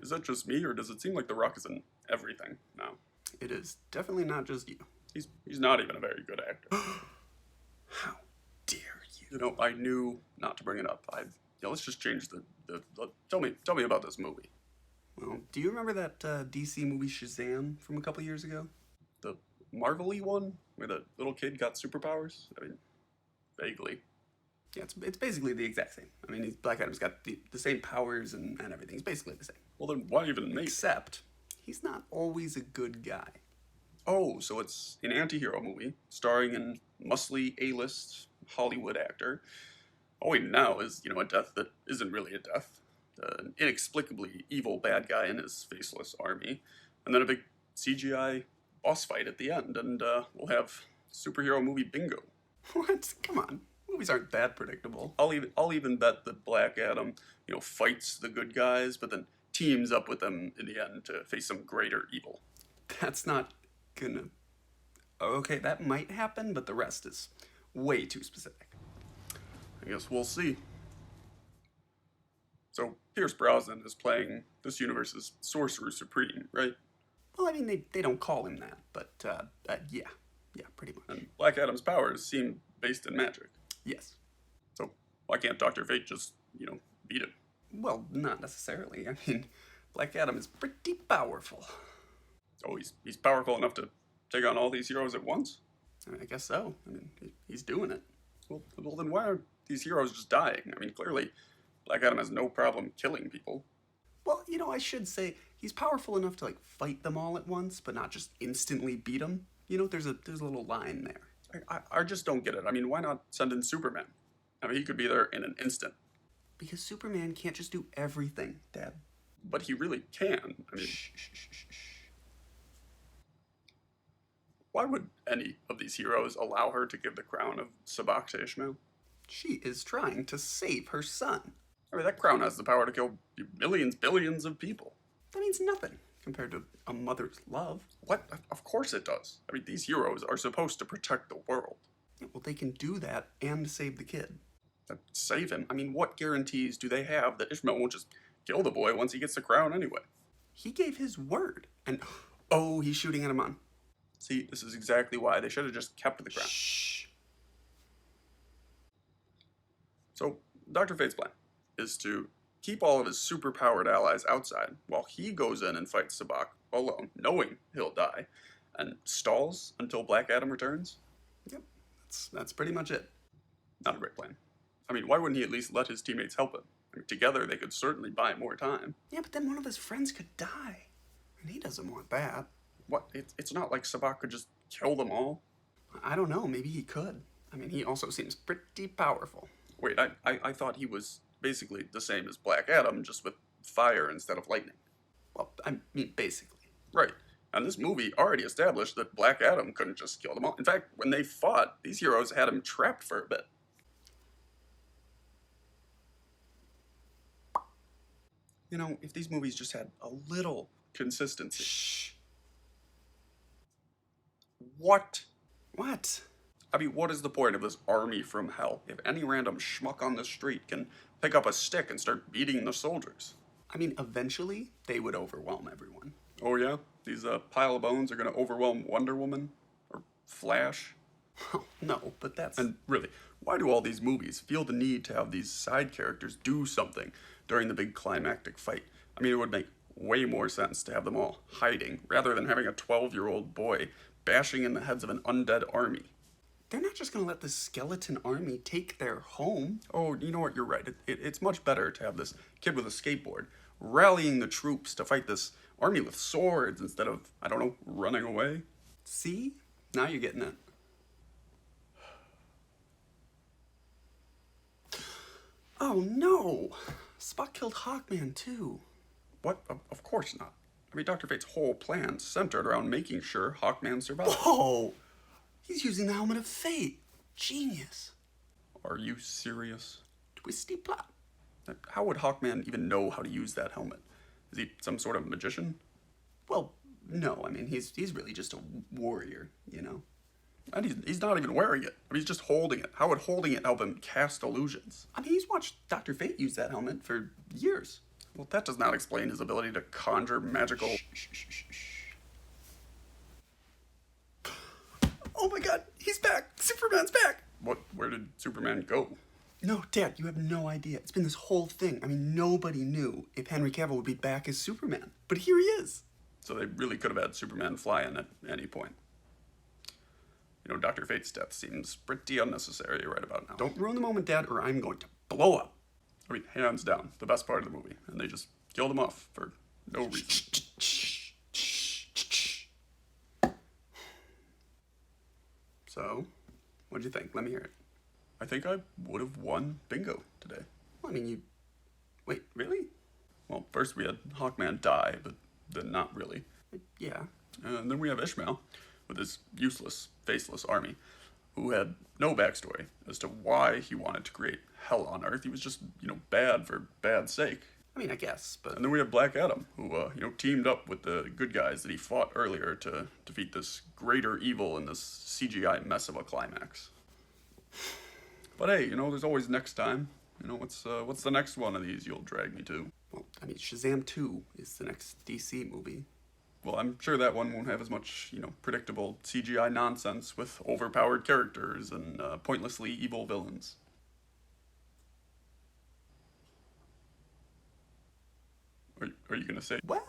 Is that just me, or does it seem like The Rock is in everything now? It is definitely not just you. He's not even a very good actor. How dare you? You know, I knew not to bring it up. Let's just change tell me about this movie. Well, do you remember that DC movie Shazam from a couple years ago? The Marvel-y one, where the little kid got superpowers? I mean, vaguely. Yeah, it's basically the exact same. I mean, Black Adam's got the same powers and everything. He's basically the same. Well, then why even make it? Except, he's not always a good guy. Oh, so it's an anti-hero movie starring an muscly A-list Hollywood actor. All we know is, a death that isn't really a death. An inexplicably evil bad guy in his faceless army. And then a big CGI boss fight at the end, and we'll have superhero movie bingo. What? Come on. Movies aren't that predictable. I'll even bet that Black Adam, fights the good guys, but then teams up with them in the end to face some greater evil. That's not gonna... Okay, that might happen, but the rest is way too specific. I guess we'll see. So, Pierce Brosnan is playing this universe's Sorcerer Supreme, right? Well, I mean, they don't call him that, but yeah, pretty much. And Black Adam's powers seem based in magic. Yes. So, why can't Dr. Fate just, beat him? Well, not necessarily. I mean, Black Adam is pretty powerful. Oh, he's powerful enough to take on all these heroes at once? I mean, I guess so. I mean, he's doing it. Well, then why are these heroes just dying? I mean, clearly, Black Adam has no problem killing people. Well, I should say he's powerful enough to fight them all at once, but not just instantly beat them. There's a little line there. I just don't get it. I mean, why not send in Superman? I mean, he could be there in an instant. Because Superman can't just do everything, Dad. But he really can. I mean, Shh. Why would any of these heroes allow her to give the crown of Sabak to Ishmael? She is trying to save her son. I mean, that crown has the power to kill millions, billions of people. That means nothing compared to a mother's love. What? Of course it does. I mean, these heroes are supposed to protect the world. Yeah, well, they can do that and save the kid. Save him? I mean, what guarantees do they have that Ishmael won't just kill the boy once he gets the crown anyway? He gave his word. And, oh, he's shooting at him on. See, this is exactly why they should have just kept the crown. Shh. So, Dr. Fate's plan is to keep all of his super-powered allies outside while he goes in and fights Sabak alone, knowing he'll die, and stalls until Black Adam returns. Yep, that's pretty much it. Not a great plan. I mean, why wouldn't he at least let his teammates help him? I mean, together they could certainly buy more time. Yeah, but then one of his friends could die, and he doesn't want that. What? It's not like Sabak could just kill them all? I don't know, maybe he could. I mean, he also seems pretty powerful. Wait, I thought he was basically the same as Black Adam, just with fire instead of lightning. Well, I mean, basically. Right. And this movie already established that Black Adam couldn't just kill them all. In fact, when they fought, these heroes had him trapped for a bit. If these movies just had a little consistency. Shh. What? What? I mean, what is the point of this army from hell if any random schmuck on the street can pick up a stick and start beating the soldiers? I mean, eventually, they would overwhelm everyone. Oh yeah? These pile of bones are gonna overwhelm Wonder Woman? Or Flash? Oh, no, but that's... And really, why do all these movies feel the need to have these side characters do something during the big climactic fight? I mean, it would make way more sense to have them all hiding, rather than having a 12-year-old boy bashing in the heads of an undead army. They're not just going to let the skeleton army take their home. Oh, you know what? You're right. It's much better to have this kid with a skateboard rallying the troops to fight this army with swords instead of, I don't know, running away. See? Now you're getting it. Oh no! Spock killed Hawkman too. What? Of course not. I mean, Dr. Fate's whole plan centered around making sure Hawkman survived. Oh! He's using the Helmet of Fate. Genius. Are you serious? Twisty plot. How would Hawkman even know how to use that helmet? Is he some sort of magician? Well, no. I mean, he's really just a warrior, And he's not even wearing it. I mean, he's just holding it. How would holding it help him cast illusions? I mean, he's watched Dr. Fate use that helmet for years. Well, that does not explain his ability to conjure magical. Shh, shh, shh, shh, shh. Oh my god, he's back! Superman's back! What? Where did Superman go? No, Dad, you have no idea. It's been this whole thing. I mean, nobody knew if Henry Cavill would be back as Superman. But here he is. So they really could have had Superman fly in at any point. You know, Dr. Fate's death seems pretty unnecessary right about now. Don't ruin the moment, Dad, or I'm going to blow up. I mean, hands down, the best part of the movie. And they just killed him off for no reason. So, what'd you think? Let me hear it. I think I would have won bingo today. Well, I mean, you... Wait, really? Well, first we had Hawkman die, but then not really. Yeah. And then we have Ishmael with his useless, faceless army, who had no backstory as to why he wanted to create hell on Earth. He was just, bad for bad's sake. I mean, I guess, but... And then we have Black Adam, who, teamed up with the good guys that he fought earlier to defeat this greater evil in this CGI mess of a climax. But hey, there's always next time. What's the next one of these you'll drag me to? Well, I mean, Shazam 2 is the next DC movie. Well, I'm sure that one won't have as much, predictable CGI nonsense with overpowered characters and pointlessly evil villains. Are you gonna say? Well...